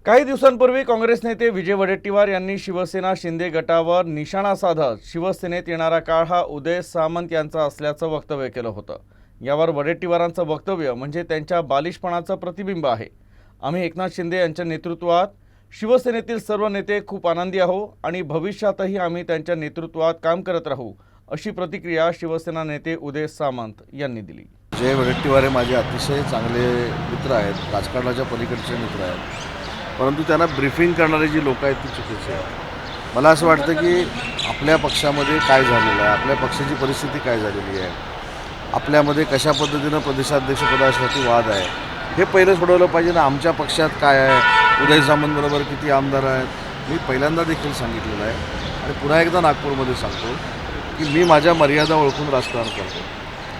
काही दिवसांपूर्वी काँग्रेस नेते विजय वडेट्टीवार यांनी शिवसेना शिंदे गटावर निशाणा साधत शिवसेनेत येणारा काळ हा उदय सामंत यांचा असल्याचं वक्तव्य केलं होतं। यावर वडेट्टीवारांचं वक्तव्य म्हणजे त्यांच्या बालिशपणाचं प्रतिबिंब आहे। आम्ही एकनाथ शिंदे यांच्या नेतृत्वात शिवसेनेतील सर्व नेते खूप आनंदी आहोत आणि भविष्यातही आम्ही त्यांच्या नेतृत्वात काम करत राहू, अशी प्रतिक्रिया शिवसेना नेते उदय सामंत यांनी दिली। विजय वडेट्टीवार हे माझे अतिशय चांगले मित्र आहेत, राजकारणाच्या पलीकडचे मित्र आहेत, परंतु त्यांना ब्रीफिंग करणारे जी लोक आहेत ती चुकीची आहेत। मला असं वाटतं की आपल्या पक्षामध्ये काय झालेलं आहे, आपल्या पक्षाची परिस्थिती काय झालेली आहे, आपल्यामध्ये कशा पद्धतीनं प्रदेशाध्यक्षपदासाठी वाद आहे हे पहिलं सोडवलं पाहिजे ना। आमच्या पक्षात काय आहे, उदय सामंतबरोबर किती आमदार आहेत, मी पहिल्यांदा देखील सांगितलेलं आहे आणि पुन्हा एकदा नागपूरमध्ये सांगतो की मी माझ्या मर्यादा ओळखून राजकारण करतो।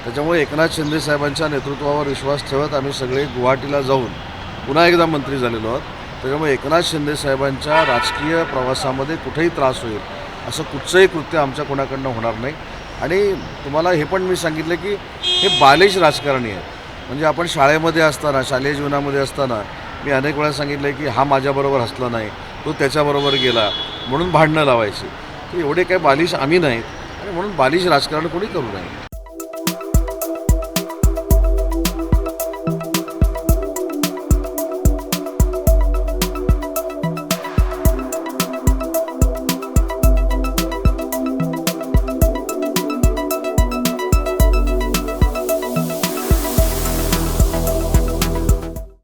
त्याच्यामुळे एकनाथ शिंदे साहेबांच्या नेतृत्वावर विश्वास ठेवत आम्ही सगळे गुवाहाटीला जाऊन पुन्हा एकदा मंत्री झालेलो आहोत। त्याच्यामुळे एकनाथ शिंदे साहेबांच्या राजकीय प्रवासामध्ये कुठेही त्रास होईल असं कुठचंही कृत्य आमच्या कोणाकडनं होणार नाही। आणि तुम्हाला हे पण मी सांगितलं की हे बालिश राजकारणी आहे। म्हणजे आपण शाळेमध्ये असताना, शालेय जीवनामध्ये असताना मी अनेक वेळा सांगितलं की हा माझ्याबरोबर हसला नाही, तो त्याच्याबरोबर गेला, म्हणून भांडणं लावायची। तर एवढे काही बालिश आम्ही नाहीत आणि म्हणून बालिश राजकारण कोणी करू नये।